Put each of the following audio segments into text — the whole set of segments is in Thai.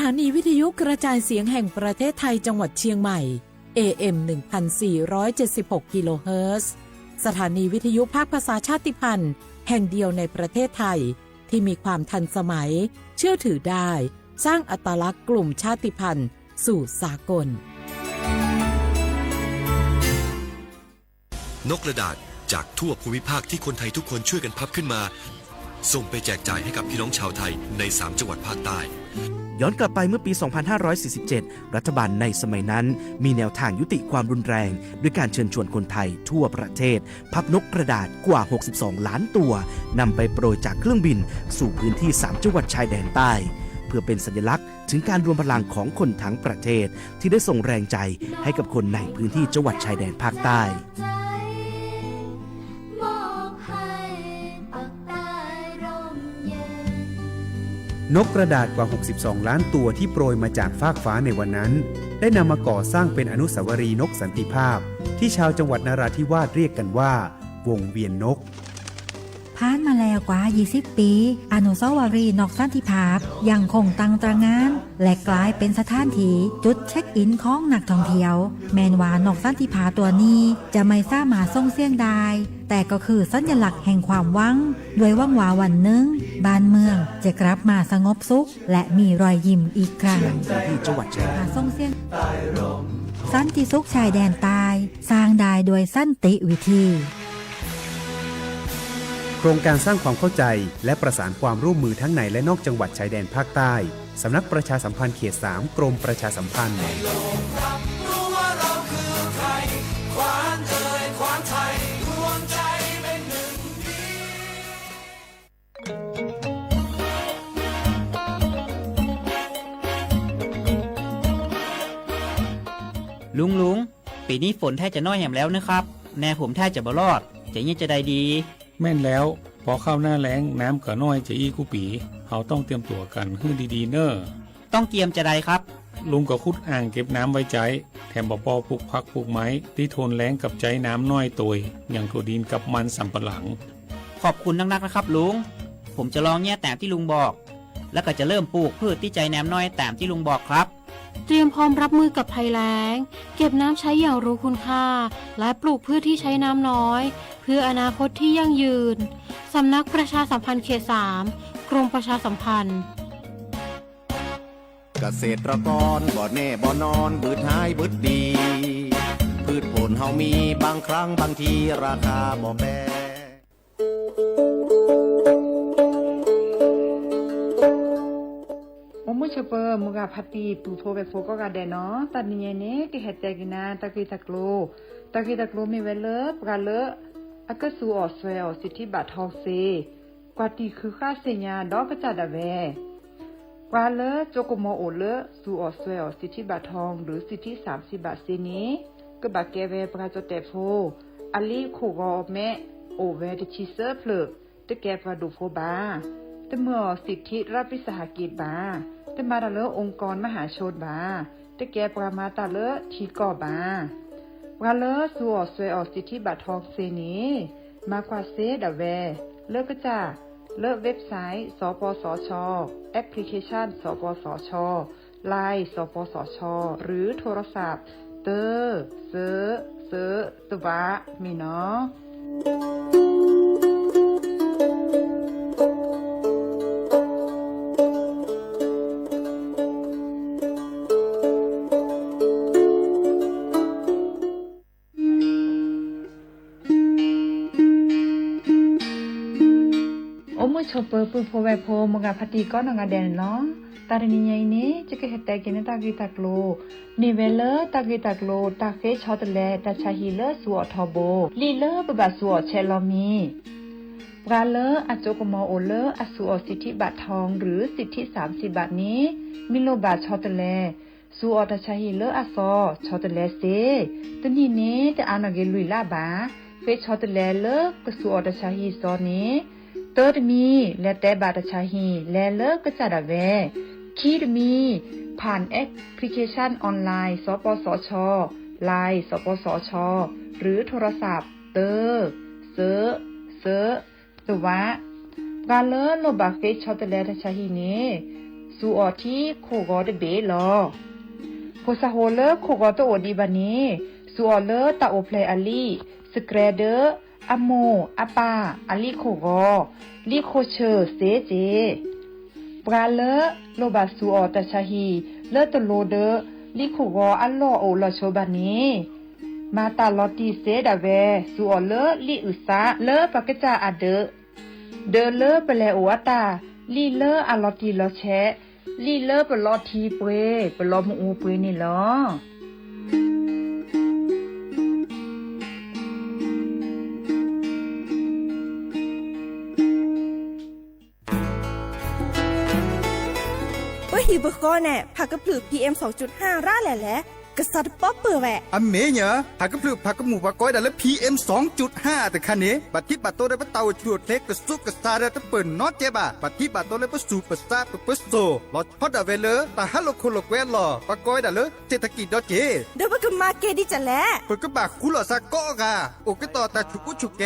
ถานีวิทยุกระจายเสียงแห่งประเทศไทยจังหวัดเชียงใหม่ AM 1476 กิโลเฮิรตซ์สถานีวิทยุภาคภาษาชาติพันธุ์แห่งเดียวในประเทศไทยที่มีความทันสมัยเชื่อถือได้สร้างอัตลักษณ์กลุ่มชาติพันธุ์สู่สากลนกกระดาษจากทั่วภูมิภาคที่คนไทยทุกคนช่วยกันพับขึ้นมาส่งไปแจกจ่ายให้กับพี่น้องชาวไทยใน3จังหวัดภาคใต้ย้อนกลับไปเมื่อปี 2547 รัฐบาลในสมัยนั้นมีแนวทางยุติความรุนแรงด้วยการเชิญชวนคนไทยทั่วประเทศพับนกกระดาษกว่า 62 ล้านตัวนำไปโปรยจากเครื่องบินสู่พื้นที่3จังหวัดชายแดนใต้เพื่อเป็นสัญลักษณ์ถึงการรวมพลังของคนทั้งประเทศที่ได้ส่งแรงใจให้กับคนในพื้นที่จังหวัดชายแดนภาคใต้นกกระดาษกว่า 62 ล้านตัวที่โปรยมาจากฟากฟ้าในวันนั้นได้นำมาก่อสร้างเป็นอนุสาวรีย์นกสันติภาพที่ชาวจังหวัดนราธิวาสเรียกกันว่าวงเวียนนกผ่านมาแล้วกว่า 20 ปีอนุสาวรีย์นกสันติภาพยังคงตั้งตระหง่านและกลายเป็นสถานที่จุดเช็คอินของนักท่องเที่ยวแม้ว่านกสันติภาพตัวนี้จะไม่สามารถส่งเสียงได้แต่ก็คือสัญลักษณ์แห่งความหวังด้วยหวังว่าวันหนึ่งบ้านเมืองจะกลับมาสงบสุขและมีรอยยิ้มอีกครั้งที่จังหวัดชายแดนส่งเสียงสันติสุขชายแดนใต้สร้างได้โดยสันติวิธีโครงการสร้างความเข้าใจและประสานความร่วมมือทั้งในและนอกจังหวัดชายแดนภาคใต้สำนักประชาสัมพันธ์เขต 3 กรมประชาสัมพันธ์ลุงปีนี้ฝนแทบจะน้อยแหมแล้วนะครับแน่ผมแทบจะบ่รอดจะยังจะได้ดีแม่นแล้วพอเข้าหน้าแล้งน้ำก็น้อยจะอีกูปีเขาต้องเตรียมตัวกันให้ดีๆเนอ้อต้องเตรียมจะได้ครับลุงก็ขุดอ่างเก็บน้ำไว้ใจแถมบ่ปอปลูกผักปลูกไม้ที่ทนแล้งกับใจน้ำน้อยตัวอย่างถั่วดินกับมันสำปะหลังขอบคุณนักๆนะครับลุงผมจะลองแย่ตามที่ลุงบอกแล้วก็จะเริ่มปลูกพืชที่ใจน้ำน้อยตามที่ลุงบอกครับเตรียมพร้อมรับมือกับภัยแล้งเก็บน้ำใช้อย่างรู้คุณค่าและปลูกพืชที่ใช้น้ำน้อยเพื่ออนาคตที่ยั่งยืนสำนักประชาสัมพันธ์เขต 3 กรมประชาสัมพันธ์เกษตรกรบ่แน่บ่นอนบืดหายบืดดีพืชผลเฮามีบางครั้งบางทีราคาบ่แปรมุชเปอร์มุกาพัตีปูโฟเวโฟก็กาเดเนาะตอนนี้เนี่ยที่เฮตเตกินาตะกีตะโกลมีเวลปกาเลอะก็สูออสเวลสิทธิบัตรทองเซกว่าตีคือค่าเสียดอกก็จะดาเวกว่าเลโจโกโมโอเลสูออสเวลสิทธิบัตรทองหรือสิทธิ30 บาทเซนี้ก็บาเกเวปราจเตโฟอลีโคกอแมโอเวติชิเซอร์เพลตะแกปราดูโฟบาแต่เมื่อสิทธิรัฐวิสาหกิจบาแต่มาตาเลองค์กรมหาชนบาแต่แกปรามาตาเลทีก่อบาปราเลสัวสวยออกสิทธิบัตรทองเซนี้มากว่าเซดาเวเลิกก็จะเลิกเว็บไซต์สปสช.แอปพลิเคชันสปสช.ไลน์สปสช.หรือโทรศัพท์เตอเซตวะมีเนาะชอปเปอร์ปูโพเวโพมงาพัตีก็นงาเดนเนาะตาเรนิยัยนี้จะเกิดแต่กินตากิตาโกลนิเวลตากิตาโกลตาเฟชอตเลตาชาฮิเลสัวทอโบลีเลบะสัวเชลอมีปราเลอโจกมอโอเลอสัวสิทธิบัตรทองหรือสิทธิ30 บาทนี้มิโลบาชอตเลสัวตาชาฮิเลอซอชอตเลเซตนี้นี้จะอานาเกลุยลาบาเฟชอตเลเลกสัวตาชาฮิซอนี้เติร์ดมีและแต่บาตชาฮีและเลิกก็จะดาเวคีดมีผ่านแอปพลิเคชันออนไลน์สปสช.ไลน์สปสช.หรือโทรศัพท์เตอร์เซอตัววะกาเลโลบาเฟชชอตเลตชาฮีเน สูออที่โคกอเดเบลอโพสาโฮเลโคกอโตโอดีบันนี้สูออเลตาโอเพลอลีสเกรเดออะโมอะปาอลีโคกอลีโคเชอเซเจปราเลโลบาสูออตาชาฮีเลตโลเดลีโคกออัลลอโอลอโชบันนี้มาตาลอตีเซดาเวสูออเลลีอุซาเลปากจาอะเดเลเปเลโออะตาลีเลอะลอตีลอแชลีเลเปลอทีเปเปลอมอูเปนี่ลอฮิบก็แน่ผักกระปลือ PM 2.5 ร่าแหละกษัตริย์ป๊อปเปอร์แหวะอเมเนี่ยผักกระปลือผักกระหมูผักก้อยดันแล้ว PM 2.5 แต่คันนี้บัดที่บัดโตได้ปะเตาจวดเล็กกระซุกกระซาได้ตะเปิ่นนอตเจ็บบัดที่บัดโตได้ปะสูปะซาปะปะโซลอดพอดาเวเลแต่ฮัลโลโคโลแวลอผักก้อยดันเลยเศรษฐกิจดอเจเดี๋ยวก็มาเกดิจะแลเปิดกระบะคุลอซาก็กะโอก็ต่อตาชุกุชุแก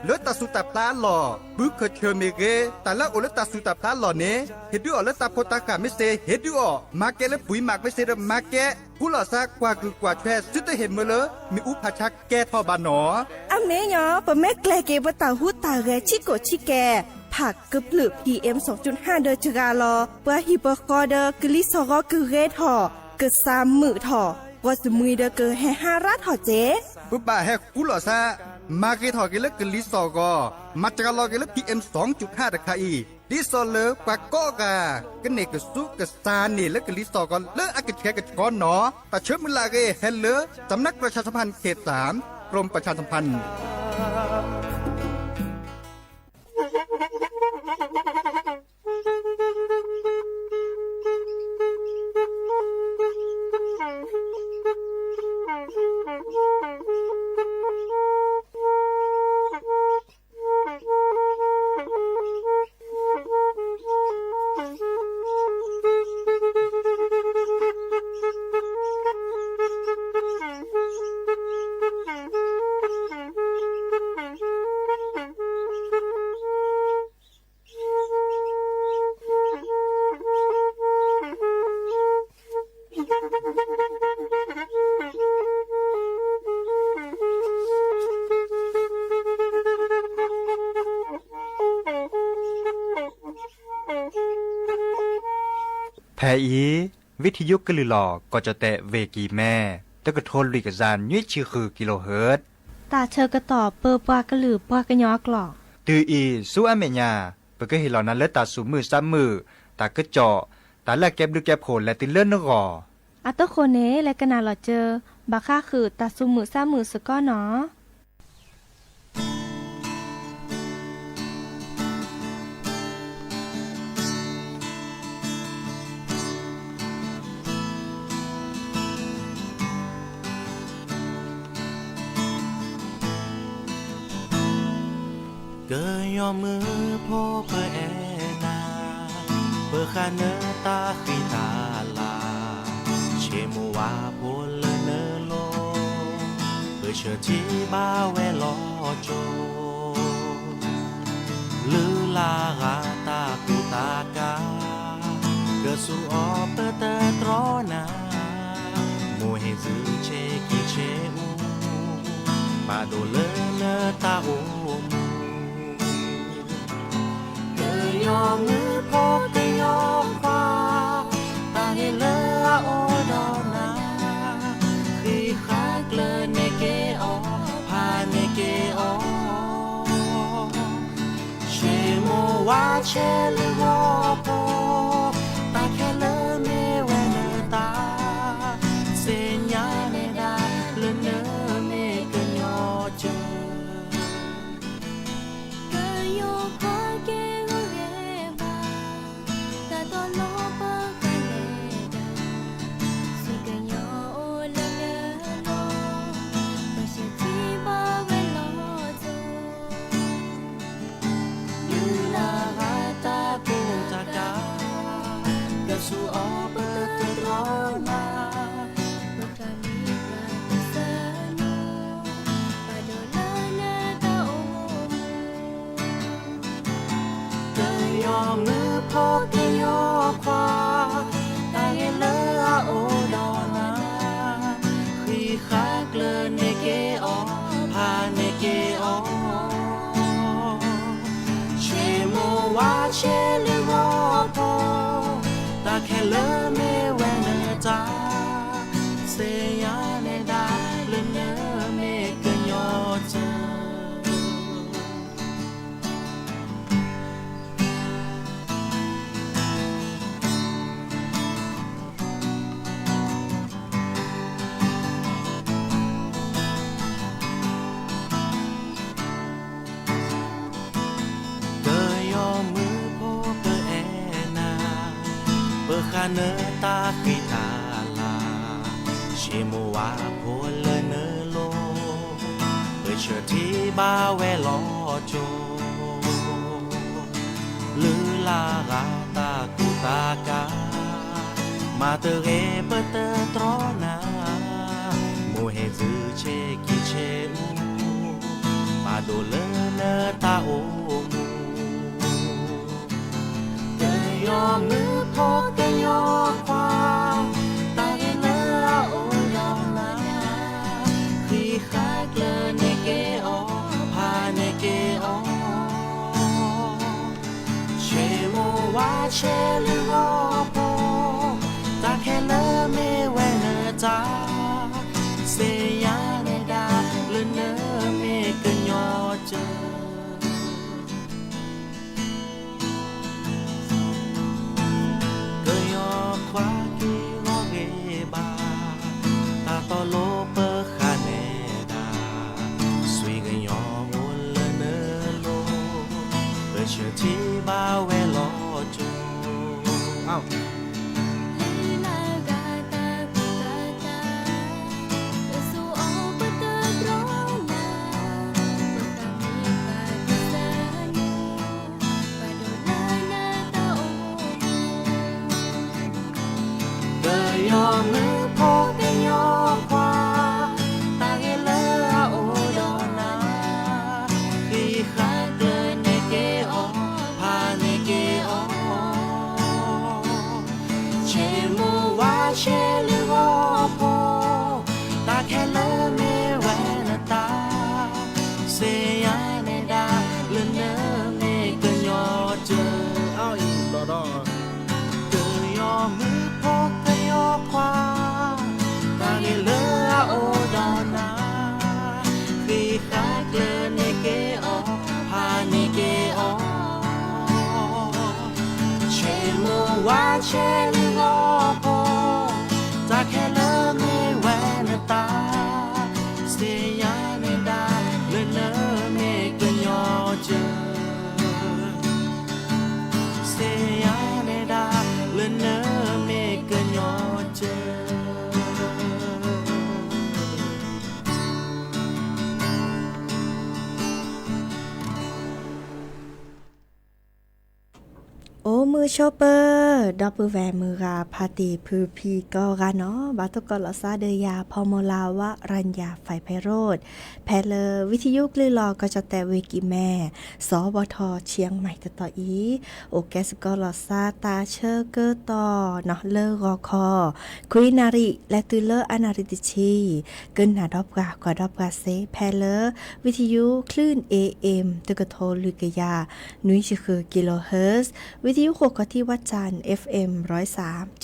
เลือดตาสุตับตาหล่อบึกเคเชเมเกแต่ละโอเลตาสุตับตาหล่อเนเฮ็ดด้วยอเลตาโพตากาไม่เซเฮ็ดด้วยมาเกและปุ๋ยหมักไม่เซดมาเกกุลอซากว่าคือกว่าแช่ซึตเห็นเมื่อเลยมีอุปชักแกทอบานหนออเมยอปะแม่แกลเกบตาหูตาแกชิโกชิแกผักกระปลือ PM 2.5 เดอจกาลอเปื่อฮิปกอเดอกลิซอกคือเรทอเกิด3มื้อทอว่าสมุยเดอเกแห่5รัฐอเจปุ๊บบ่าแฮกุลอซามาเกทอเกลกลิซอกอมาจกาลอเกล PM 2.5 ตะคาอีดิโซเลปากก็กะกันเนกสุกสานี่และกลิซอกันเลออากาศแค่กะก้อนหนอแต่เชื่อมลาเกเฮลเลอสำนักประชาสัมพันธ์เขต3กรมประชาสัมพันธ์แพอีวิทยุกลือหลอก็จะแตะเวกีแม่ตะกะโทนลิกจานยุ้ยชื่อคือกิโลเฮิรตซ์ตาเชอกระต่อเปอปากระหลือปากระยอกหลอกตืออีสู้อเมญาเปก็เห็นเหล่านั้นเลตาสูมือซ้ำมือตากระเจาะตาแลกแก็บดูแก็บโผล่และติเลื่อนนกออัตโคเนและกนาหลอเจอบาค่าคือตาสูมือซ้ำมือสก้อเนาะเกยยอมือพ่อเปอแอนาเปอคาเนตาขีตาลาเชมัวพลเนโลเปอเชอที่บ้าเวลอโจลือลากาตาปูตากาเกสูออเปอเตตรอนาโมเฮซึเชกิเชอูปาโดเลเนตาอูยอมือพกกะยอฟ้าตาเฮเลอโอดอนาคือคักเลเนเกอพาเนเกอเชโมวาเชลวอโปตาแค่เลเมเวเนตาเซญาเนดาเลเนเมกะยอเจ se ya ne da le ne me ke nyo che khả nơ ta khi ta là chỉ mùa hoa phố lơ nơ lô bởi chờ thi ba ve lo cho lư la gà ta cu ta ca mà từ ghé bờ tơ tró na mùa hè dư chê kỳ chê u mà đồ lơ nơ ta ô yo ngư po ke yo qua ta nghe nơ ô yo na khi khác lơ ne ke o pa ne ke o che mo wa che lu o po ta ke nơ me we nơ ta se ya ne da lu nơ me ke yo che to lô bơ khả nè đà suy gây nhỏ ôn lơ nơ lô bởi chờ thi bao ve lo choว่าเชลิงอพอจะแค่เลิกไม่แหวนตาเสียาในดาเลยเลิกไม่เกินยอเจอเสียาในดาเลยเลิกไม่เกินยอเจอโอ้มือโชเปอร์ดอปเปอร์แวร์มือราพาตีพือพีก็กาเนาะบาตกอลซาเดยาพอมลาวะรัญญาไฟไพโรธแพเลวิทยุกลือลอก็จะแต่เวกิแม่สวทเชียงใหม่ต่ออีโอแกสกอลซาตาเชอร์เกอร์ต่อเนาะเลอรอคอคุยนาริและตือเลออนาริติชีเกินหนาดอบกากว่าดอบกาเซแพเลวิทยุคลื่น AM ตกโทลุกยานุ้ยคือกิโลเฮิรตซ์วิทยุโคกที่วัดจันทร์ FM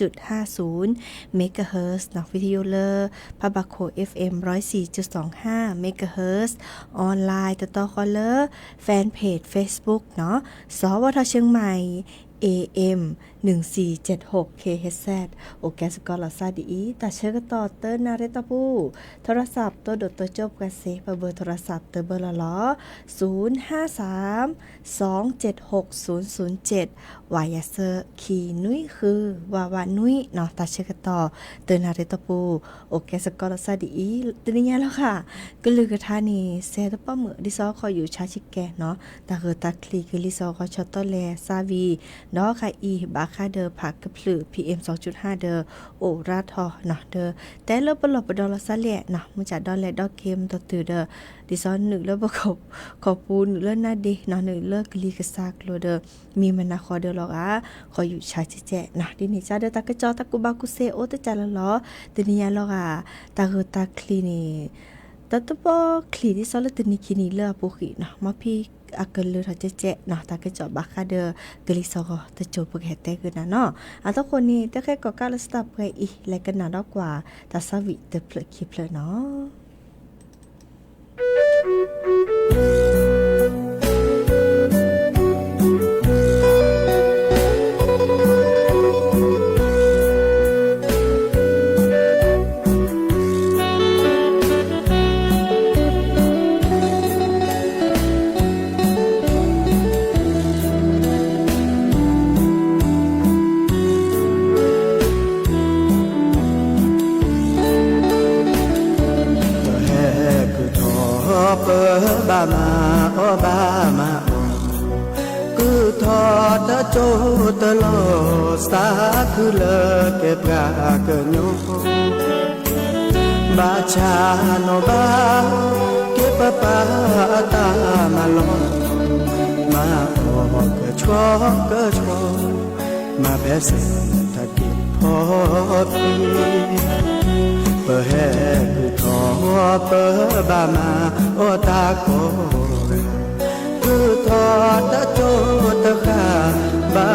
103.50 เมกะเฮิรตซ์นักวิทยุเลอพะบะโค FM 104.25 เมกะเฮิรตซ์ออนไลน์ต่อคอเลอแฟนเพจ Facebook เนาะสวทเชียงใหม่ AM 1476 KHZ โอแกสกอลซาดีตาเชกต่อเตอร์นาเรตปูโทรศัพท์ตัวดตัวจบกระเซเบอร์โทรศัพท์เตอร์เบอร์ละล้อ053-276-007วายาเซอร์คีนุ้ยคือวาวานุ้ยเนาะตาเชกต่อเตอร์นาเรตปูโอแกสกอลซาดีตัวนี้แล้วค่ะก็ลือกระทานีเซตป้อมเหมือดิซอคอยอยู่ชาชิแกเนาะตาเฮตาคลีคือลิซอคอชอตโตแลซาวีเนาะค่ะอีบาคาเดอผักกระพลือ PM 2.5 เดอโอราทอเนาะเดอแต่เลิกปลอบดอลซะแหละเนาะมันจะดอลแลดอกเกมตัวตือเดอดิซอนนึกแล้วบ่ขอบปูนนึกแล้วน่าดีเนาะนึกเลิกกลีกซากโลเดอมีมันนะขอเดอหรอกขออยู่ชาจิแจเนาะดินี่จ้าเดอตากะจอตะกุบากุเซโอตะจาละล้อดินี่ยาหรอกตาเฮตาคลีนี่ต แต่ตัวปอคลีที่ซอลตนิคินีเลือปุกินะมาพี่อาเกลือทอเจ๊ๆนะตาก็จอบาคาเดอกลิซอก็ตะโจปกแฮตเตกนะเนาะอันตคนนี้แต่แค่ก็กาลสตาไปอีและกันนะดอกกว่าตาสวิเตเพลคิเพลเนาะบามาโอบามากูทอตะโจตะโลสาคือเลเก็บกาเกโยบาชาโนบาเก็บปาตามาลอมาโอกะชอกะชอมาเบสตะกิพอปีเปแฮคือทอเปบามาโอตาโกคือทอตะโจตะคาบา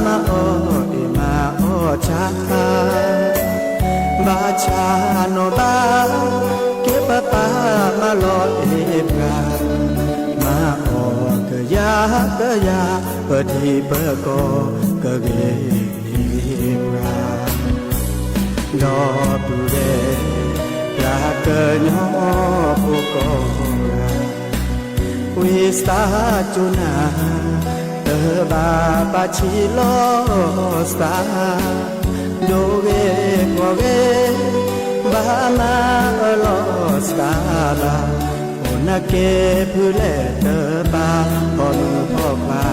มาโอเอมาโอชาบาชาโนบาเก็บปามาลอเอบกามาโอกะยากะยาเปิดที่เปิดโกกะเกนิราดอปุเรลาเกญอปุโกราวิสาจุนาเตบาปาชิโลสตาโดเกโกเกบามาโลสตาบาโอนาเกพุเลเตบาพอนุพ่อพา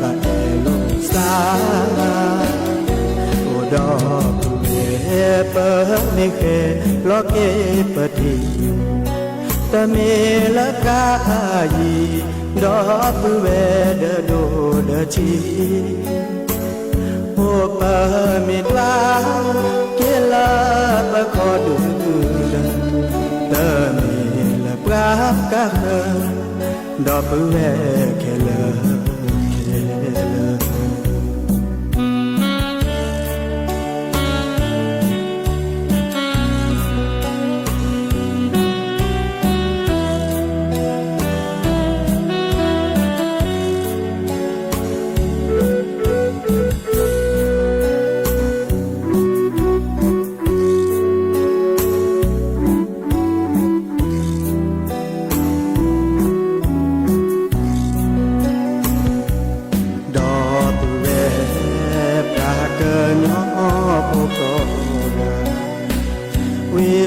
บาเอโลสตาโอดอเปเมเคโลเกปติตะเมละกายีดอปุเวเดโดเดชีโอปะเมดวาเกลาปะขอดูเดตะเมละปรากะดอปุเวเคล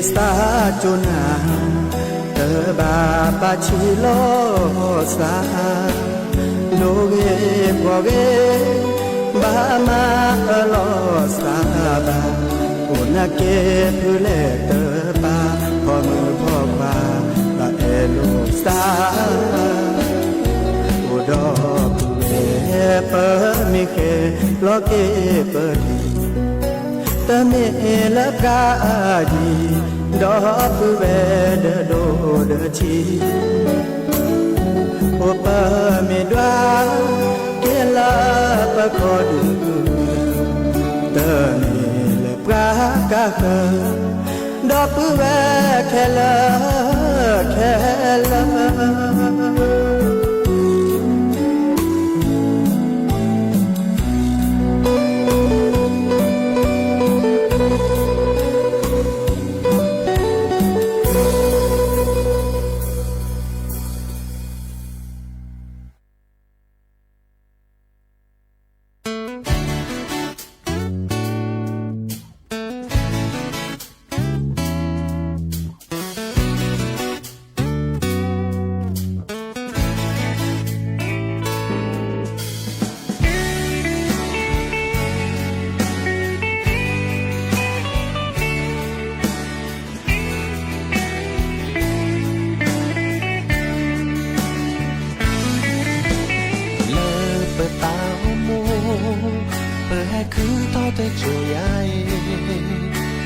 สตาจุนาเตบาปาชิโลสาโดเกโกเกบามาโลสาบาโอนาเกพุเลเตบาพอมือพ่อบาบาเอโลสาโอดอปุเอเปมิเคโลเกเปดีตะเมละกายีดอปุเวเดโดเดชีโอปะเมดวาเกลาปะขอดูตะเมละปรากะดอปุเวเคลาเคลา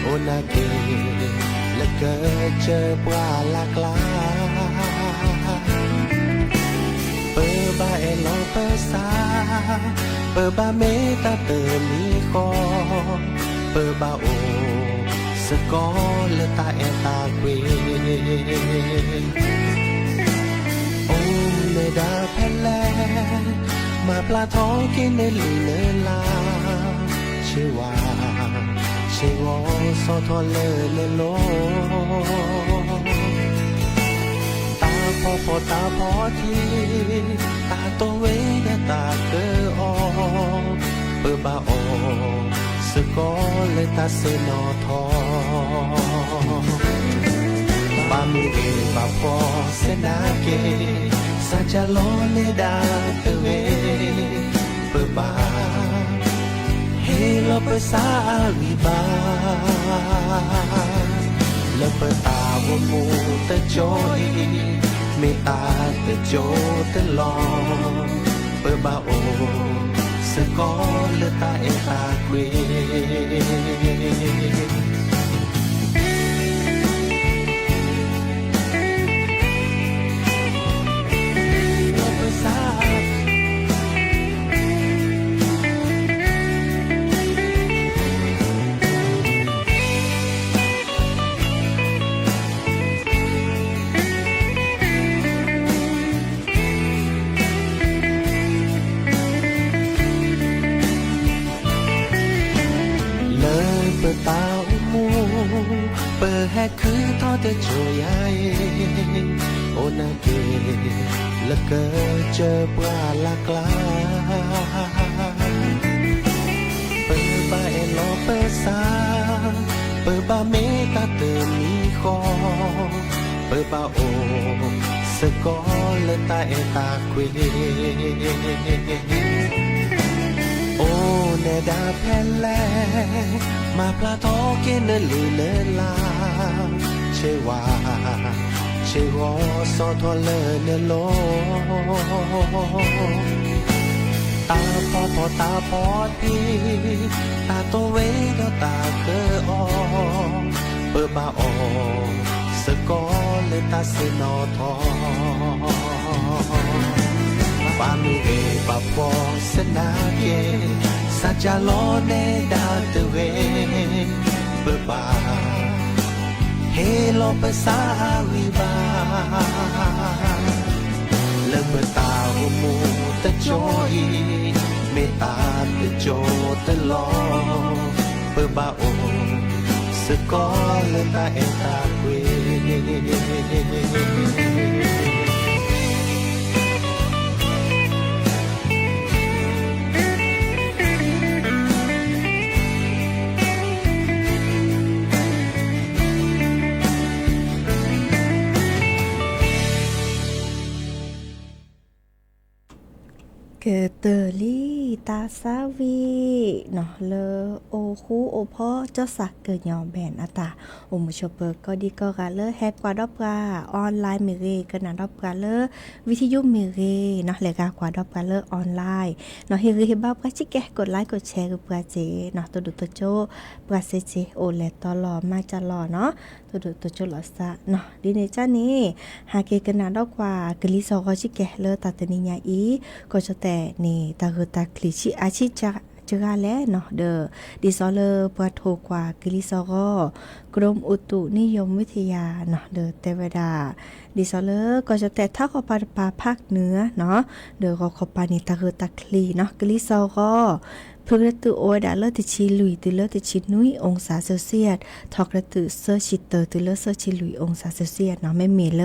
โอนาเกและเกิดเจอปลาหลากหลา เปิดบาเมตาเตอมีคอเปิดบาโอสกอเลตาเอตาเกวโอเนดาแพลมาปลาท้องกินในลีเนลาชื่อว่าชื่อวอสอทอเลเลโลตาพอตาพอทีตาตัวเวดตาเกออเปิดบาโอสกอเลตาเซนอทอบามีเอบาพอเซนาเกซาจาโลเนดาเตเวเปิดบาเฮโลเปซาวิบาเลเปตาโอมูเตโจยเมตาเตโจเตลอเปิดบาโอสกอเลตาเอตาเกวตาอุมูเปิดแหกคือทอดแต่โจยายโอนาเกละเกอเจอปลาลักลาเปิดบาเอโลเปิดซาเปิดบาเมตาเตอมีคอเปิดบาโอสกอเลตาเอตาเควโอเนดาแพลมาปลาทอเกเนลีเนลาเชวาเชวอสอทอเลเนโลตาพอตาพอทีตาโตเวดตาเกออเปิดบาอสกอเลตาเซนอทอบามีเอบาพอสนาเกซาจาโลเนดาเตเวเปิดบาเฮโลเปซาวิบาเลเปตาโอมูเตโจยเมตาเตโจเตลอเปิดบาโอสกอเลตาเอตาเวเกเตอรี่ตาซาวีเนาะเลโอคูโอพ่อเจ้าสักเกิดยอมแบนอาตาโอมุชเปิร์ก็ดีก็กาเลแฮกกว่าดอบกาออนไลน์มิเรก็นาดอบกาเลวิทยุมิเรเนาะเลกากว่าดอบกาเลออนไลน์เนาะเฮริฮิบ้าก็ชิแกกดไลค์กดแชร์กับปราเจเนาะตัวดุตัวโจปราเซเจโอเลตอลอมาจะรอเนาะตัวดุตัวโจหลอซะเนาะดีในจ้านี้หาเกกันนาดอกว่ากลิซอก็ชิแกเลตาตนิญาอีก็จะแต่นี่ตาเกตาคลิชิอาชิจะเจอแล้วเนาะเดอดิซอเลปะโทกว่ากลิซอกกรมอุตุนิยมวิทยาเนาะเดอเทวดาดิซอเลก็จะแต่ถ้าขอปาภาคเหนือเนาะเดอก็ขอปานี่ตาเกตาคลีเนาะกลิซอกพึกระตือโอดาเลติชิลุยตือเลติชินุยองศาเซลเซียสทอกระตือเซอร์ชิเตอร์ตือเลเซอร์ชิลุยองศาเซลเซียสเนาะไม่มีเล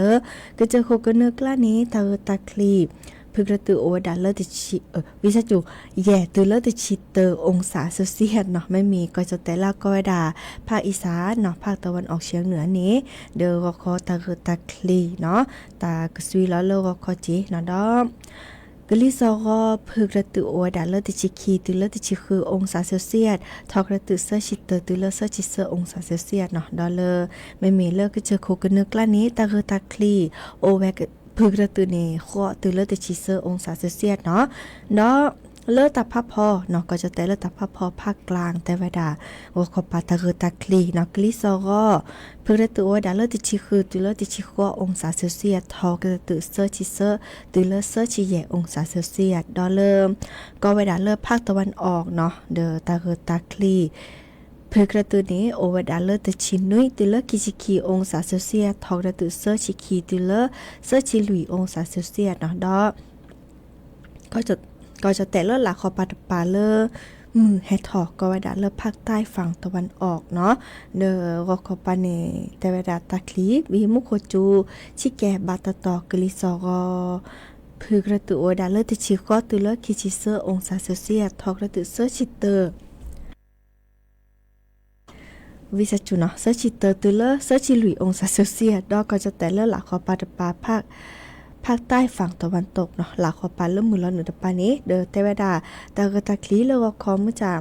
ก็เจอโคกเนกล้านี้ตาเกตาคลีพึกระตือโอดาเลติชิวิชาจูแย่ตือเลติชิเตอร์องศาเซลเซียสเนาะไม่มีก็จะแต่ละก็ดาภาคอีสานเนาะภาคตะวันออกเฉียงเหนือนี้เดอก็ขอตาเกตาคลีเนาะตากซุยแล้วเลก็ขอจีเนาะดอกลิซอก็พึกระตือโอดาเลติชิคีตือเลติชิคือองศาเซลเซียสทอกระตือเซอร์ชิเตอร์ตือเลเซอร์ชิเซอร์องศาเซลเซียสเนาะดอเลไม่มีเลิกก็เจอโคกันนึกล้านี้ตาเกตาคลีโอแวกพึกระตือเนข้อตือเลติชิเซอร์องศาเซลเซียสเนาะ เลิศตาพับพอเนาะก็จะแต่เลิศตาพับพอภาคกลางแต่เวลาว่าขอปาตะคือตะคลีเนาะกลิซอก็เพื่อตัวดาเลิศติชิคือตัวเลิศติชิก็องศาเซลเซียสทอก็จะตื่นเซอร์ชิเซอร์ตัวเลิศเซอร์ชิแย่องศาเซลเซียสดอเริ่มก็เวลาเลิศภาคตะวันออกเนาะเดอตาคือตะคลีเพื่อกระตุ้นนี้โอเวดาเลอร์ตชินุยติเลอร์กิชิคีองศาเซลเซียสทอกระตุ้นเซอร์ชิคีติเลอร์เซอร์ชิลุยองศาเซลเซียสเนาะดอก็จะแต่เลอร์หลักคอปาตปาเลอร์มือแฮทอกก็เวดาเลอร์ภาคใต้ฝั่งตะวันออกเนาะเดอรอคอปาเนแต่เวดาตาคลีวิมุโคจูชิแกบาตตอกลิซอรอเพื่อกระตุ้นโอดาเลอร์ตชิก็ติเลอร์กิชิเซอร์องศาเซลเซียสทอกระตุ้นเซอร์ชิเตอร์วิสัจุเนาะเซอร์ชิเตอร์ตุเลอร์เซอร์ชิลุยองศาเซลเซียสดอกก็จะแต่เลอร์หลักขอปาตปาภาคใต้ฝั่งตะวันตกเนาะหลักขอปาเริ่มมือละเหนือตะปานี้เดอเทวดาตะกตะคลีเลอร์คอมมุจาก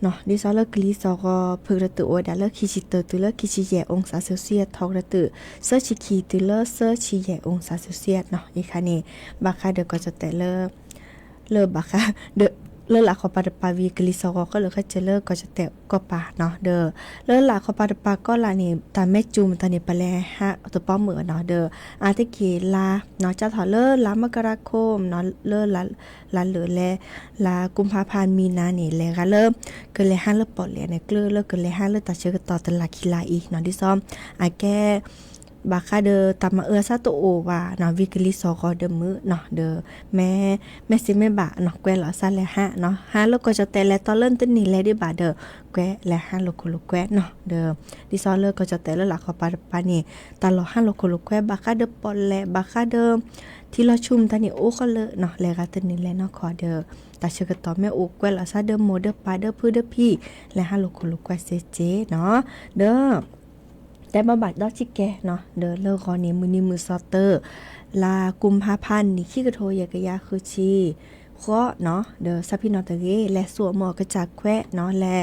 เนาะดิซอเลอร์กลีซอก็พึกระตุโอดาเลอร์คิชิเตอร์ตุเลอร์คิชิแยองศาเซลเซียสทอกระตุเซอร์ชิคีตุเลอร์เซอร์ชิแยองศาเซลเซียสเนาะอีกค่ะนี่บาคาเดอก็จะแต่เลอบาคาเดอเลิศหลักของปาตปาวีกลิซอก็เลยจะเลิกก็จะแตะก็ป่าเนาะเด้อเลิศหลักของปาตปาก็ลานี่ตามแม่จูมตอนนี้ไปแล้วฮะตัวป้อมเหมือเนาะเด้ออาทิกีลาเนาะจะถอเลิศลามกราคมเนาะเลิศลาเหลือแลลากุมภาพันธ์มีนานี่แลก็เริ่มเกิดเลยห้าเลิศปอดเลยในเกลือเลิศเกิดเลยห้าเลิศตัดเชื้อต่อตลาดกีฬาอีกเนาะที่ซ้อมแก้บาคาเดอตามมาซาโตโอว่าเนาะวิกลิซอก็เดมือเนาะเดอแม่สิแม่บะเนาะแกวหลอซาแลฮะเนาะฮะแล้วก็จะแต่และตอนเริ่มต้นนี่แลได้บาเดอแกวและฮะโลโคโลแกวเนาะเดอดิซอเลอก็จะแต่ละหลักขอปานี่ตลอดฮะโลโคโลแกวบาคาเดอปอลและบาคาเดอที่เราชุมตอนนี้โอ้ก็เลเนาะแลกาตันนี่แลเนาะขอเดอแต่เชื่อกันต่อแม่โอ้แกวหลอซาเดอโมเดอปาเดอพื้นเดอพี่และฮะโลโคโลแกวเซเจเนาะเด้อแต่บำบัดดอกชิแกเนาะเดอเลิกคอนี้มือซอเตอร์ลากุมภาพันธ์นี่ขี้กระโทยกะยาคือชีเคาะเนาะเดอซับพี่นอตะเกและสัวหมอกระจากแควะเนาะและ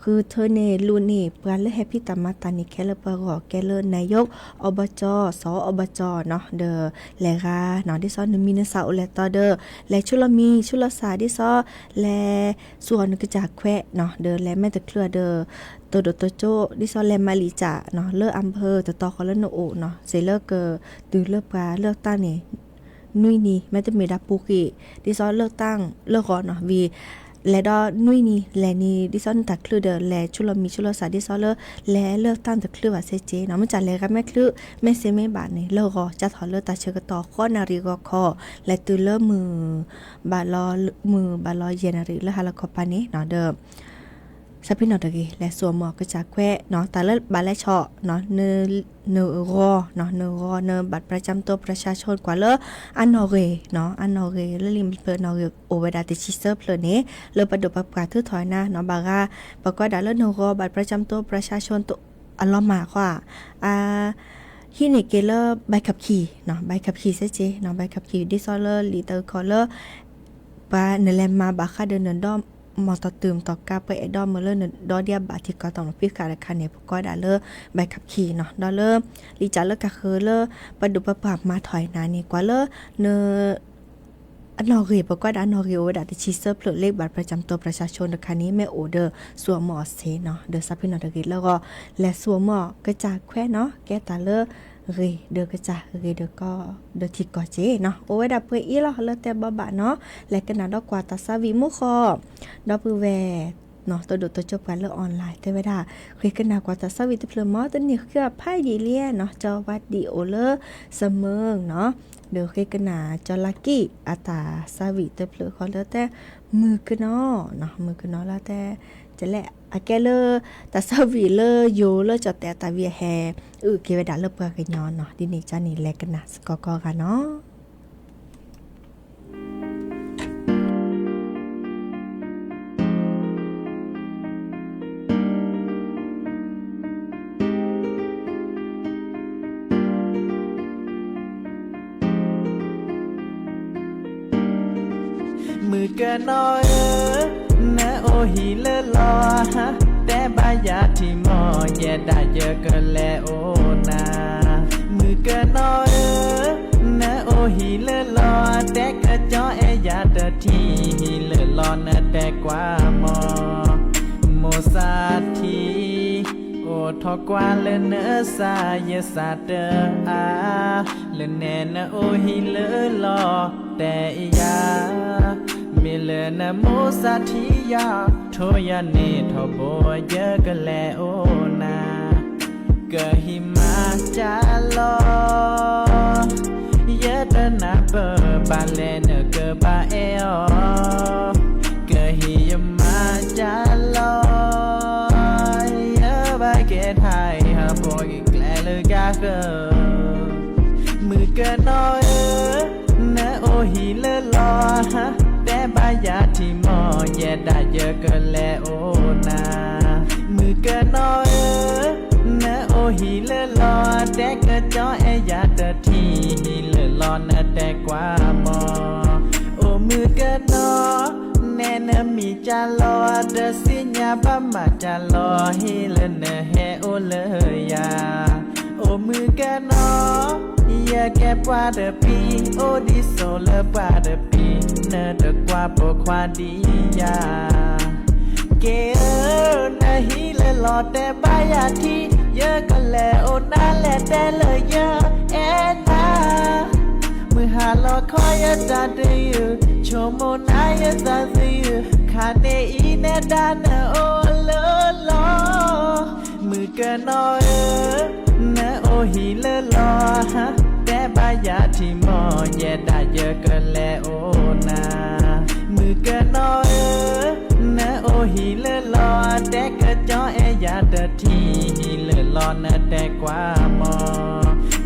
คือเธอเนลูนี่เปื้อนเลแฮปปี้ตามาตานี่แค่เลปะกอแกเลนายกอบจสอบจเนาะเดอแลกาเนาะที่ซ้อนมีนซาโอเลตอเดอและชุลสาที่ซ้อและส่วนกระจากแควะเนาะเดอและแม่ตะเครือเดอตัวโดตัวโจดิซอแลมาลีจ่าเนาะเลือกอำเภอตะตอคอลโนโอเนาะเซเลเกอร์ตือเลือกปลาเลือกตั้งนี่นุยนี่แม้แต่เมดาปูกิดิซอเลือกตั้งเลือกก่อนเนาะวีและดอนุยนี่แลนี่ดิซอนตักคลือเดอแลชุลสาดิซอเลและเลือกตั้งตักคลือว่าเซเจเนาะมันจัดแลกับแม่คลือแม่เซเมบาทนี่เลือกก็จะถอเลือกตาเชกต่อข้อนารีก็คอและตือเลือกมือบาลอเยนารีแล้วฮาลาคอปานี่เนาะเดิมซับพี่นอตะกี้และสวมหมวกก็จะแควะเนาะแต่ละบาและเฉาะเนาะเนรอเนาะเนบัตรประจำตัวประชาชนกว่าเลอันนอเรเนาะอันนอเรและลิมเปอร์นอเรโอเวดาติชิเซอร์เพลเนเลประดุประกาศทื่อถอยหน้าเนาะบากาประกอบดาเลเนรอบัตรประจำตัวประชาชนตัวอัลลอมาว่าฮิเนเกเลอร์ใบขับขี่เนาะใบขับขี่เซเจเนาะใบขับขี่ดิซอเลอร์ลีเตอร์คอเลอร์ปาเนแลมมาบาคาเดินดอมมอต่อตื่มต่อกาเปไอดอมเมเลอร์ดอเดียบาทิกอตองพิการคันเนี่ยพก็ดาเลอร์ใบขับขี่เนาะดอเลอร์ลีจาเลอร์กะเคเลอร์ประดุประปรับมาถอยนานี่กว่าเลอเนอันนอรีปก็ดานอรีโอดาติชิเซอร์เพลเลขบัตรประจำตัวประชาชนคันนี้แม่โอเดอร์สัวหมอเซเนาะเดอซับพินอตะกิแล้วก็และสัวหมอกระจากแควเนาะแกตาเลอร์เดอกระจาเดอก็เดอทิกอเจเนาะโอเวดาเปอีละเลแต่บะเนาะและกันดอกกว่าตาซาวิมุคอดอปือแวเนาะตัวจบกันเรื่องออนไลน์แต่เวลาเคยกันกว่าตาซาวิตเพลมอตัวนี้คือไพ่ยีเลียเนาะจอวัดดีโอเลอร์เสมอเนาะเดอเคยกันจอลักกี้อาตาซาวิตเพลคอเลแต่มือกันเนาะมือกันแล้วแต่จะแหละแกเลอแต่ซาวีเลอโยเลอจอแต่ตาเวียแฮเกวดาเลอเปกันย้อนเนาะดินี่จานี่แลกันนะสกอกันเนาะมือกันน้อยนะโอฮีเลลอฮะแต่บายาที่มอแย่ได้เยอะกันแล้วโอนามือกันน้อยนะโอฮีเลลอแต่กระจอแอยาเดที่ฮีเล อนแต่กว่าหมอโมซาทีโอทอกว่าเลเนสายสาเตอาเลเนนโอฮิเลลอแต่ยามิเลนโมซาทียาโทยาเนทอโบเยกะแลโอนาเกหิมาจาลอยะตนาเปบาเลนเกบาเออเกหิยมาจาลอยะบาเกไทยฮะโบกิแกลเลกาเกมือเกนอยนะโอหิเลลอฮะแต่บายาที่มอเยดาเยกะแลโอนามือเกนอยนะโอหิเลลอแต่กะจอเอยาตะทีหิเลลอนะแต่กว่าหมอโอมือเกนอแน่นะมีจาลอเดสิญาบะมาจาลอหิเลนะเฮโอเลยาโอมือเกนอยาแกปวาเดปีโอดิโซเลปาเดปีเนตะกว่าปอควาดียาเกอนะฮิเลลอแต่บายาทีเยอะก็แลโอนาแลแต่เลยเยอะเอนามือหาลอคอยจาเดยชมนายซาซิคาเนอีเนดานโอเลลอมือเกนอยนะโอฮิเลลอฮะแต่บายาที่มอเยดาเยกะแลโอนามือเกนอยนะโอฮิเลลอแต่กะจอเอยาตะทีฮิเลลอนะแต่กว่าหมอ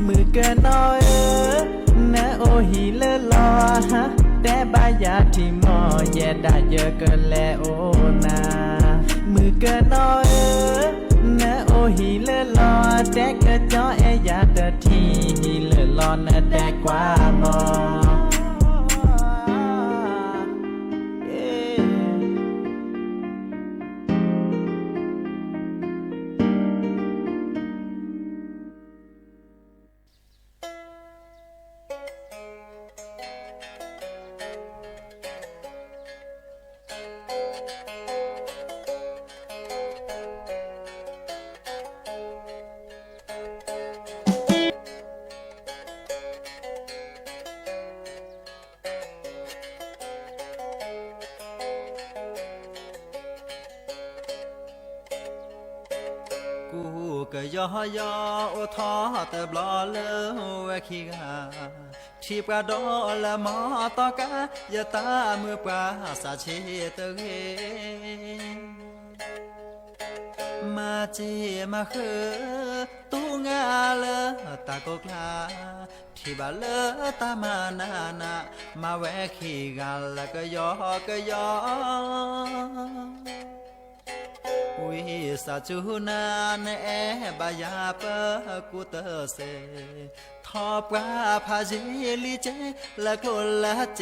มือเกนอยนะโอฮิเลลอฮะแต่บายาที่มอเยดาเยกะแลโอนามือเกนอยนะโอฮิเลลอแต่กะจอเอยาตะทีฮิเลลอนะแต่กว่าหมอกูก็ย่อย่อโอทอแต่บลอเลวขี้กาที่ปลาดอละมอตอกาอย่าตามือปลาสาเชตเฮมาเจมาเขอตูงาเลตาก็กลาที่บาเลตามานานามาแวะขี้กาละก็ย่อก็ย่อวิสาจูนาเนบายาเปกุเตเสทอปราพาจิลิเจละโคละเจ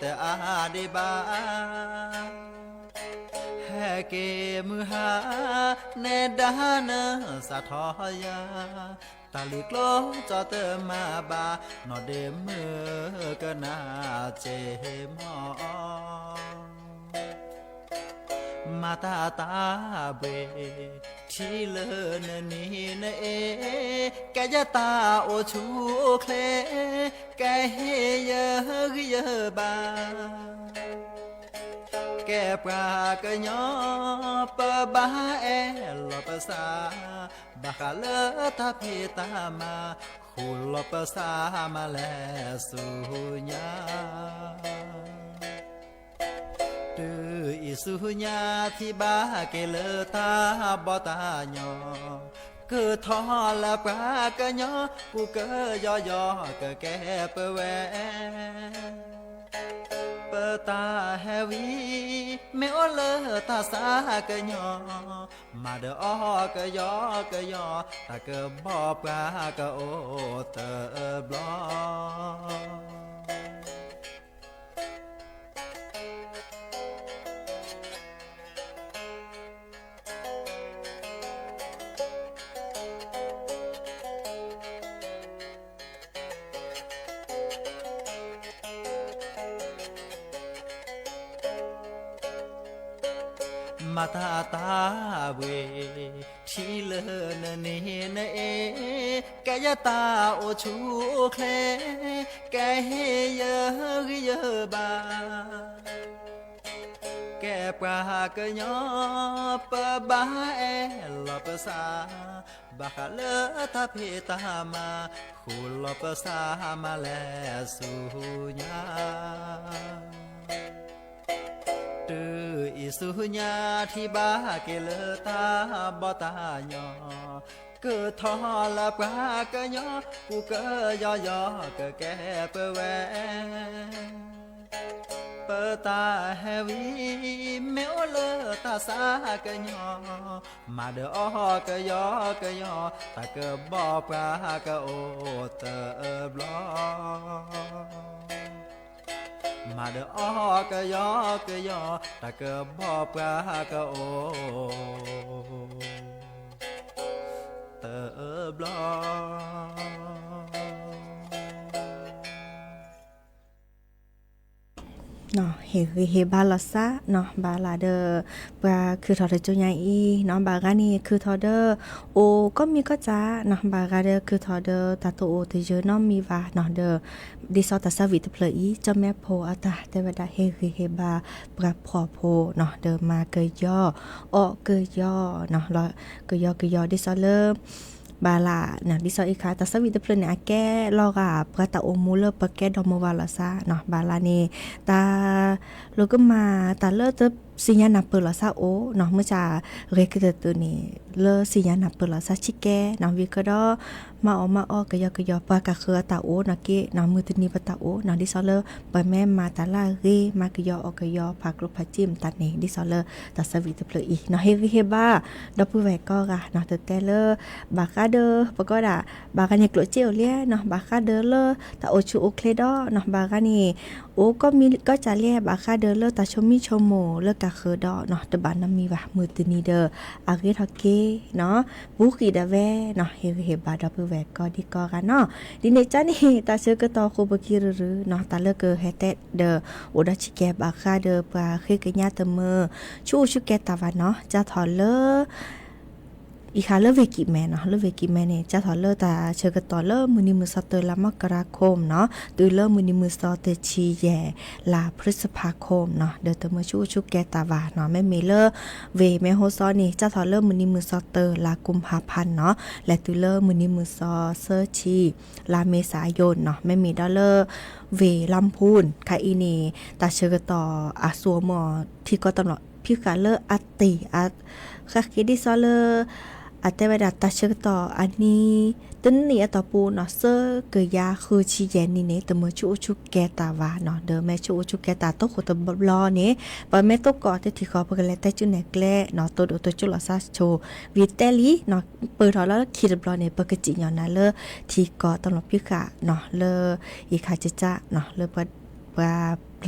ตอาดิบาแฮเกมือหาเนดานสะทอยาตาลิกโลจอเตมาบานอเดมือกนาเจมอมาตาตาเบทีเลนนี่นเแกจะตาโอชูเคลแกเฮเยเยบาแกปรากะยอปะบาเอลปะสาบาคาเลตาเพตามาคุลปะสามาแลสุญาอิสุญาที่บาเกเลตาบอตาญอเกิดทอละปรากะญอกูเกยอยอเกแกเปแวเปตาแฮวีเมโอเลตาสากะญอมาเดอกะยอกะยอตาเกบอปรากะโอเตบลอ มาตาตาเวที่เลนเนเนแกยะตาโอชูเคลแกเฮเยเยบาแกปลากะยอปะบาเอลอปะสาบาคาเลตาเพตามาคูลอปะสามาแลสุญาตืออิสุญาที่บาเกเลตาบอตาญอเกิดทอละปลากะยอกูเกยอยอเกแกเปแวเปตาเฮวีเมโอเลตาสากะยอมาเดอกะยอกะยอตะเกบอปลากะโอเตบลอมาเดอกะยอกะยอตะเกบอปลากะโอเตบลอเนาะเฮบาลาซะเนาะบาลาเดอปลาคือทอดจุญาอีเนาะบากานี่คือทอดเดอโอก็มีก็จ้าเนาะบากาเดอคือทอดเดอตาโตโอเตเจเนาะมีวาเนาะเดอดิซอตาซาวิตเพลอีเจ้าแม่โพอาตาแต่ว่าดาเฮบาปลาพอโพเนาะเดอมาเกยย่ออเกยย่อเนาะแล้วเกยย่อดิซอเลบาลานะดิซออีคาตาสวิตเพลเนี่ยแกลอกาปะตาโอมูเลปะแกดอมวาลาซาเนาะบาลานี่ตาโลก็มาตาเลอจะสิญานาเปลาซาโอเนาะเมื่อจะเรกเตตัวนี้เลอสิญานาเปลาซาชิแกเนาะวิก็ดอมาออกกะยอปะกะเคอตาโอเนาะเกเนาะมือตนีปะตาโอเนาะดิซอเลปะแม่มาตาลาเรมากะยออกะยอผักรูปจิ้มตัดนี่ดิซอเลตาสวิตเพลอีเนาะเฮบาดอปูแวก็กะเนาะแต่เลบากาเดอปะก็ดาบากาเนี่ยกลัวเจียวเลียเนาะบากาเดอเลตาโอชูโอเคดอเนาะบากานี่โอก็มีก็จะเลียบากาเดอเลตาชมิชโมเลกะเคอดอเนาะตะบานนำมีว่ามือตนีเดออาเกทอเกเนาะบุกีดาเวเนาะเฮบาดอปูแวก็ดีก็กันเนาะดิเนจันนี่ตาเชกตอคูบกิรรือเนาะตาเลกเฮเตเดอโอดาชิแกบากาเดอปาเคกะญาตะเมอชูแกตาวาเนาะจะถอเลอีคาเลเวกิแมนเนาะเลเวกิแมนเนี่ยจะถอดเลตาเชกตอเลมือนิมือสเตอร์ละมกราคมเนาะตุเลมือนิมือสเตชีแยลาพฤษภาคมเนาะเดตเมชูแกตาวาเนาะแม่เมเลเวแม่โฮซอนี่จะถอดเลมือนิมือสเตอร์ลากุมภาพันธ์เนาะและตุเลมือนิมือซอเซอร์ชีลาเมษายนเนาะแม่มีดอลเลอร์เวลำพูนคาอีนีตาเชกตออาซัวหมอที่ก็ตลอดพิกาเลอร์อัตติอัตคาคิดิซอเลออัตเวดาตาเชกต่ออันนี้ตึ้นนี่ต่อปูเนาะเซอร์เกยาคือชีเยนนี่เนตเมื่อชูแกตาวาเนาะเดอแม่ชูแกตาโตโคตบลอเนปะแม่โตกอเตที่ขอเปกเลแต่จุเนแกลเนาะโตโตจุลาซาโชวิเตลีเนาะเปิดแล้วคิดบลอเนปกจิญอนาเลที่กอตลอดพิกะเนาะเลอีคาจิจะเนาะเลปป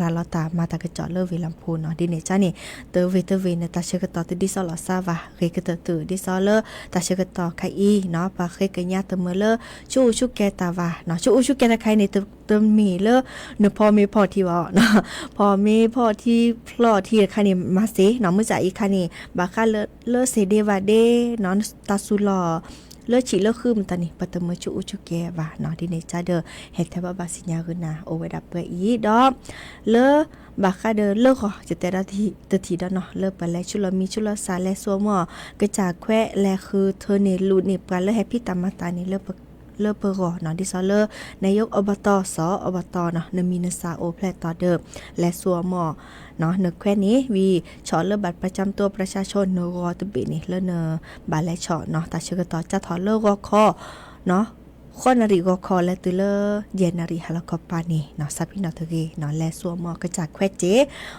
ลาลอตามาตากระจอเลเวลำพูนเนาะดิเนจานี่เตเวเนตาเชกตอตดิซอลอซาวาเรกเตตือดิซอเลตาเชกตอไคอีเนาะปาเคกะญาตเมเลชูแกตาวาเนาะชูแกตะไคในเติมมีเลเนพอมีพอที่ว่าเนาะพอมีพอที่พลอที่คันนี้มาเสเนาะมื้อจ่าอีคันนี้บาคาเลเซเดวาเดเนาะตาสุลอเลือดฉีเลือดคืมตอนนี้ปัตตมชูแกว่าเนาะดิเนจาเดอเฮกแทบบาสิญญาขึ้นนะโอเวดับเปอีดอเลบาคาเดอเลก็จะแต่ละทีดอเนาะเลปะแลชุลมีชุลสาและซัวหมอกระจาแควแลคือเธอเนลูนี่ปลาเลแฮปปี้ตามาตานี่เลเปรอเนาะดิซอเลนายกอบตอบตเนาะนมีนซาโอแพลตอเดิมและซัวหมอเนาะเนแควนี้วีชอเลบัตรประจำตัวประชาชนเนรอตบินี่เลเนบาและชอเนาะตาเชกตอจะถอเลรอคอเนาะข้อนาริกอคอและตุเลเยนาริฮาลกอปานีเนาะซาพินอทเกเนาะและซัวหมอกระจากแควเจ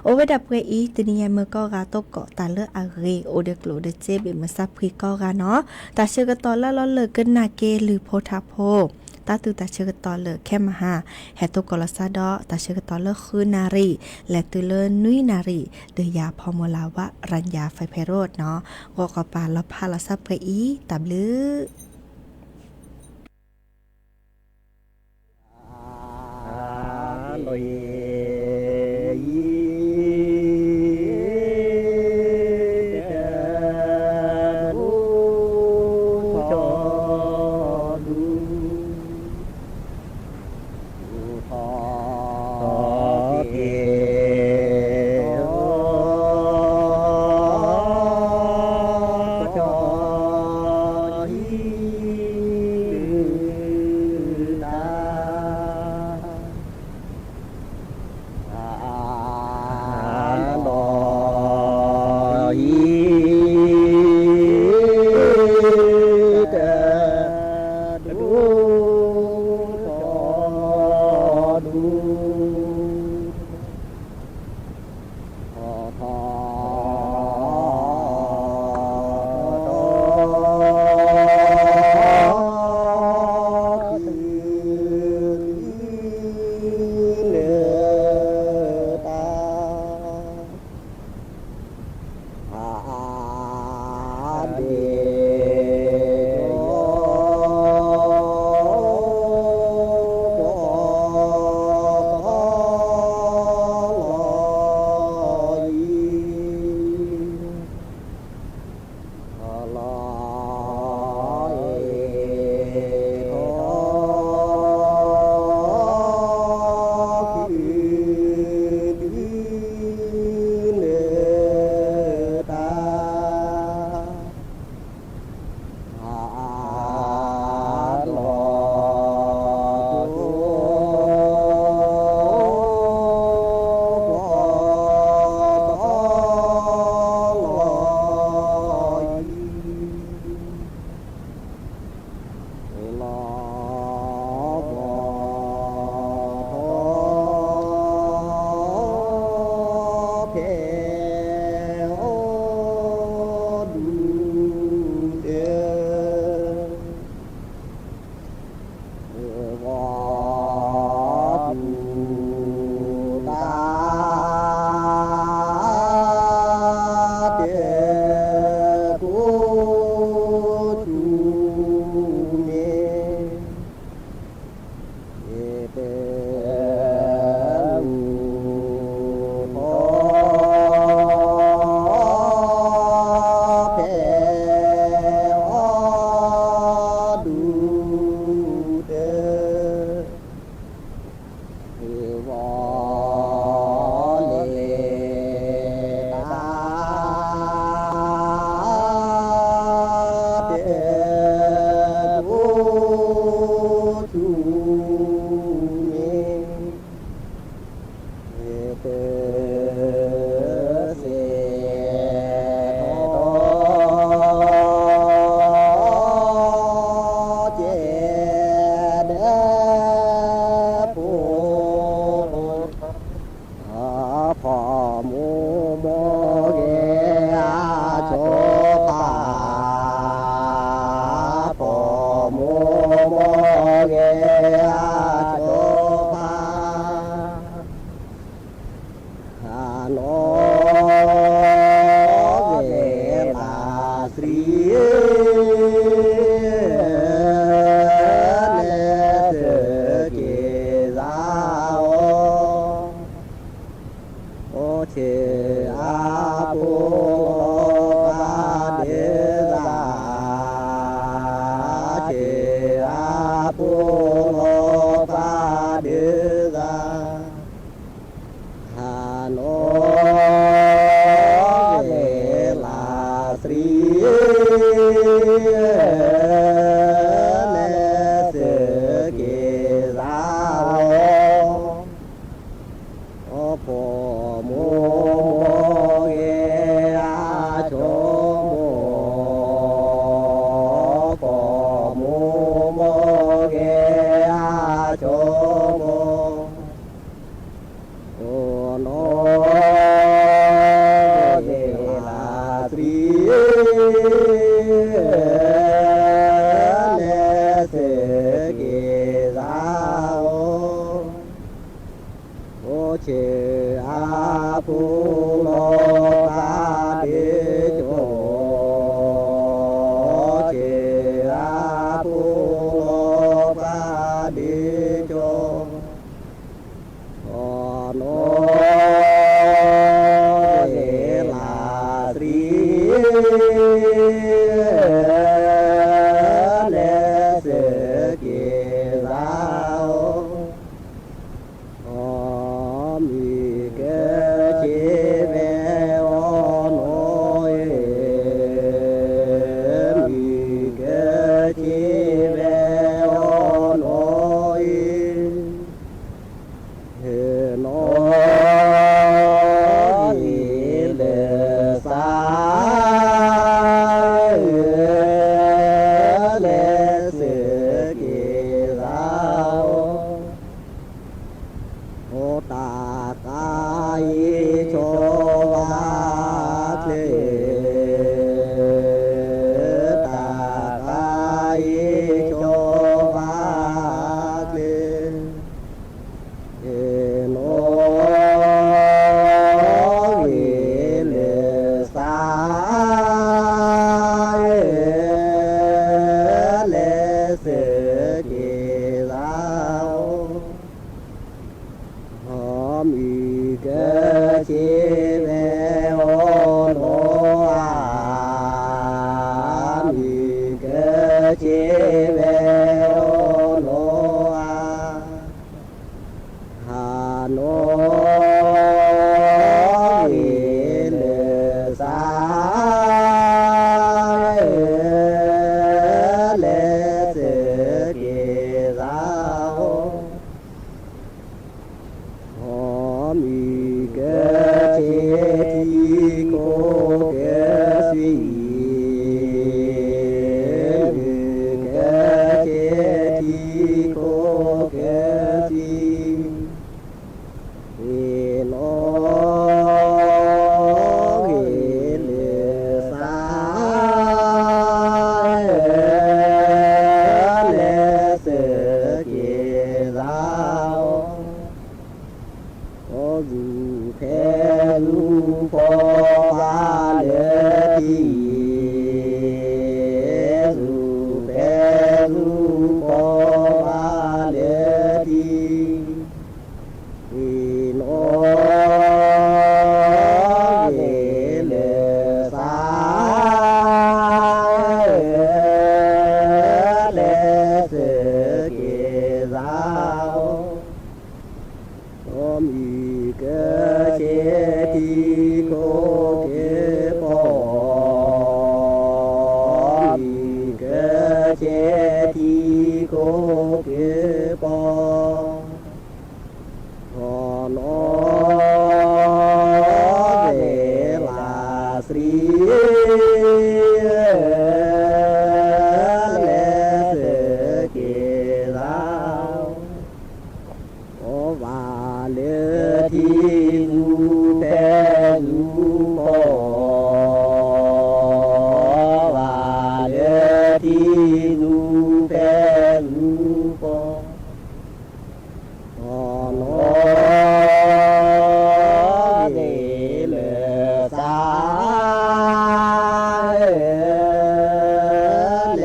โอเวดับเวอีตนิยเมก็กาตกเกาะตาเลอาเรโอเดกโลเดเจเบมซับพีก็กาเนาะตาเชกตอละล้อเลกันนาเกหรือโพธาโพตาตุตาเชกตอเลแค่มาหาแฮตโกลาซาดอตาเชกตอเลคือนารีและตุเลนุยนารีเดยาพอมลาวะรัญญาไฟไพโรดเนาะกอกปาละพาละซับเกอีตับลือลอยเ อ ว่าเลือที่รูแพ้รูพอว่าเลือที่รูแพ้รูพอโนเดเลสาเล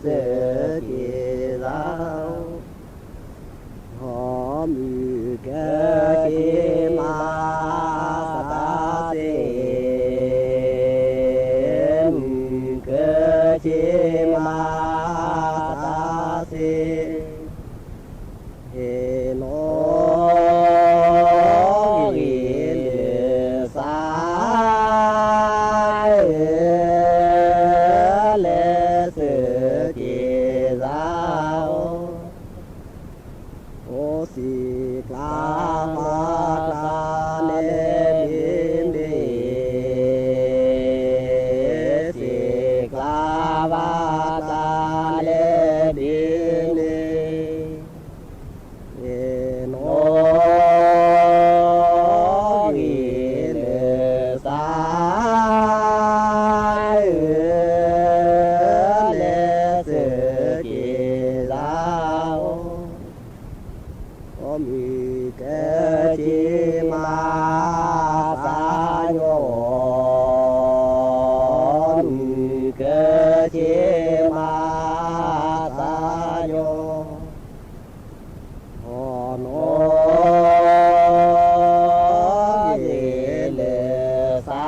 สเกลาหอมเกเกมาตาเสมเกเจมาตาเสเฮโนเฮเลสาเลสเกลาโอสิกลามาตาเลบินเดสิกลาวาตาเลบินเดเอโนเฮเลสาเลสเกลาโอมีเกจิมาสายโยมีเกจิมาสายโยโอโนเยเลสา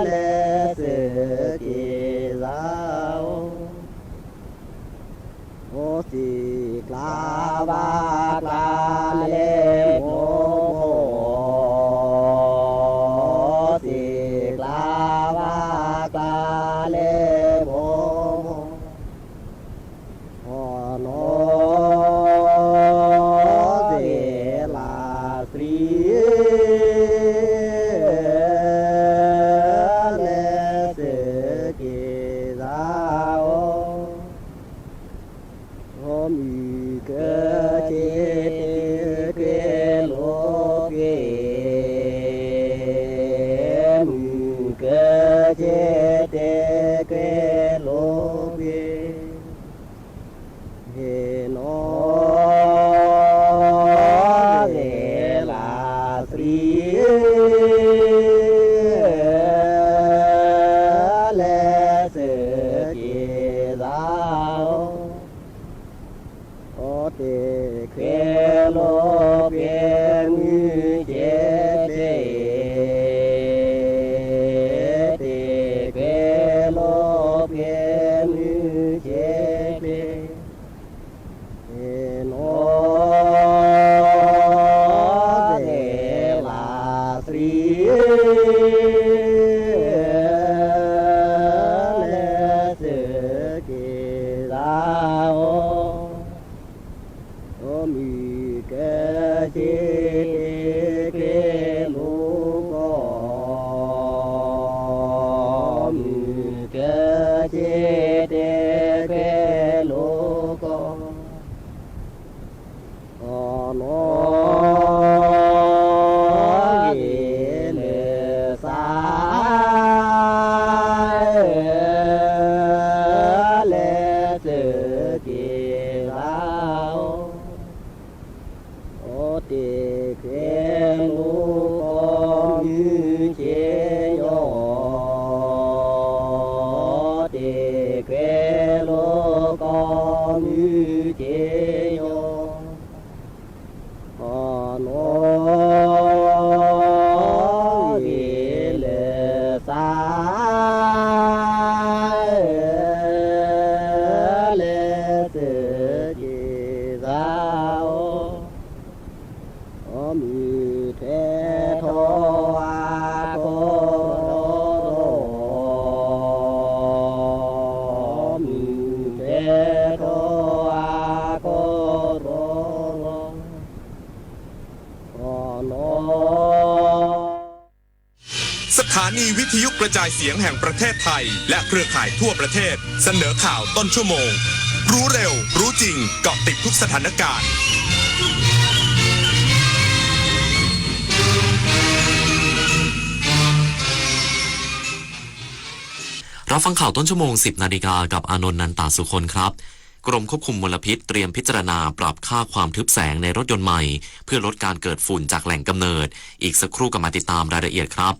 เลสเกลาโอสิกลาวากลาเลโมโมสิกลาวากลาเลโมโมโอโนเดลาสรีเลสเกลาโอโอมีเกเจเกโลเกมีเกเจเตเกโลเกเฮโนเฮลาสรีเลสเกลาโอเตเคโลเกมิเจเตเตเคโลเกมิเจเตเอโนเดลาสรีเลสเกลาโอโอมีเกเจเกโลโกมีเกเจเตเกโลโกโอโนเยเลสาเลสเกลาโอเตเกโลมิเจโยเตเกโลกมิเจโยโอโนเยเลสาเลสเกลาโอโอมีเทโทอาโกโรมีเทโทอาโกโรโอโน สถานีวิทยุกระจายเสียงแห่งประเทศไทยและเครือข่ายทั่วประเทศเสนอข่าวต้นชั่วโมง รู้เร็วรู้จริง จริงเกาะติดทุกสถานการณ์ รับฟังข่าวต้นชั่วโมง 10 นาฬิกากับอานนท์นันตาสุคนครับกรมควบคุมมลพิษเตรียมพิจารณาปรับค่าความทึบแสงในรถยนต์ใหม่เพื่อลดการเกิดฝุ่นจากแหล่งกำเนิดอีกสักครู่ก็มาติดตามรายละเอียดครับ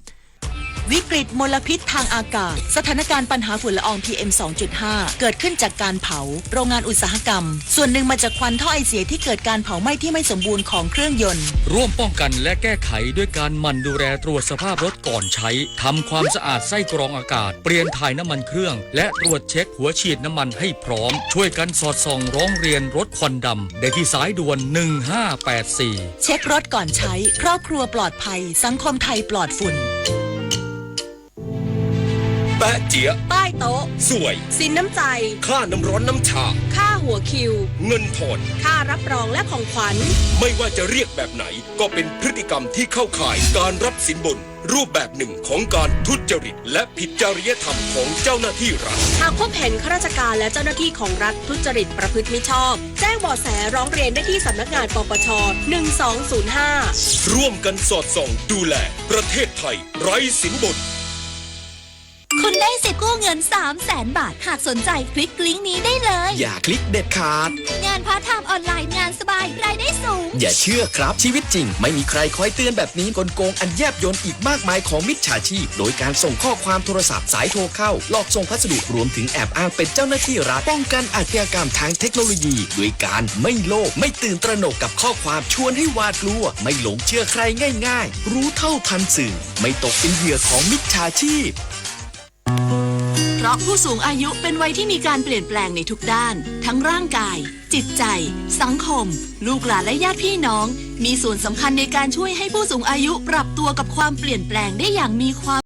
วิกฤตมลพิษทางอากาศสถานการณ์ปัญหาฝุ่นละออง PM 2.5 เกิดขึ้นจากการเผาโรงงานอุตสาหกรรมส่วนหนึ่งมาจากควันท่อไอเสียที่เกิดการเผาไหม้ที่ไม่สมบูรณ์ของเครื่องยนต์ร่วมป้องกันและแก้ไขด้วยการหมั่นดูแลตรวจสภาพรถก่อนใช้ทำความสะอาดไส้กรองอากาศเปลี่ยนถ่ายน้ำมันเครื่องและตรวจเช็คหัวฉีดน้ำมันให้พร้อมช่วยกันสอดส่องร้องเรียนรถควันดำได้ที่สายด่วน1584เช็ครถก่อนใช้ครอบครัวปลอดภัยสังคมไทยปลอดฝุ่นแปะเจี๊ยป้ายโต๊ะสวยสินน้ำใจค่าน้ำร้อนน้ำชาค่าหัวคิวเงินทอน ค่ารับรองและของขวัญไม่ว่าจะเรียกแบบไหนก็เป็นพฤติกรรมที่เข้าข่ายการรับสินบนรูปแบบหนึ่งของการทุจริตและผิดจริยธรรมของเจ้าหน้าที่รัฐหากพบเห็นข้าราชการและเจ้าหน้าที่ของรัฐทุจริตประพฤติมิชอบแจ้งเบาะแสร้องเรียนได้ที่สำนักงานปปช1205ร่วมกันสอดส่องดูแลประเทศไทยไร้สินบนคุณได้สิทธิ์กู้เงิน 300,000 บาทหากสนใจคลิกลิงก์นี้ได้เลยอย่าคลิกเด็ดขาดงานพาร์ทไทม์ออนไลน์งานสบายรายได้สูงอย่าเชื่อครับชีวิตจริงไม่มีใครคอยเตือนแบบนี้กลโกงอันแยบยลอีกมากมายของมิจฉาชีพโดยการส่งข้อความโทรศัพท์สายโทรเข้าหลอกส่งพัสดุรวมถึงแอบอ้างเป็นเจ้าหน้าที่รัฐป้องกันอาชญากรรมทางเทคโนโลยีโดยการไม่โลภไม่ตื่นตระหนกกับข้อความชวนให้หวาดกลัวไม่หลงเชื่อใครง่ายๆรู้เท่าทันสื่อไม่ตกเป็นเหยื่อของมิจฉาชีพเพราะผู้สูงอายุเป็นวัยที่มีการเปลี่ยนแปลงในทุกด้านทั้งร่างกายจิตใจสังคมลูกหลานและญาติพี่น้องมีส่วนสำคัญในการช่วยให้ผู้สูงอายุปรับตัวกับความเปลี่ยนแปลงได้อย่างมีความ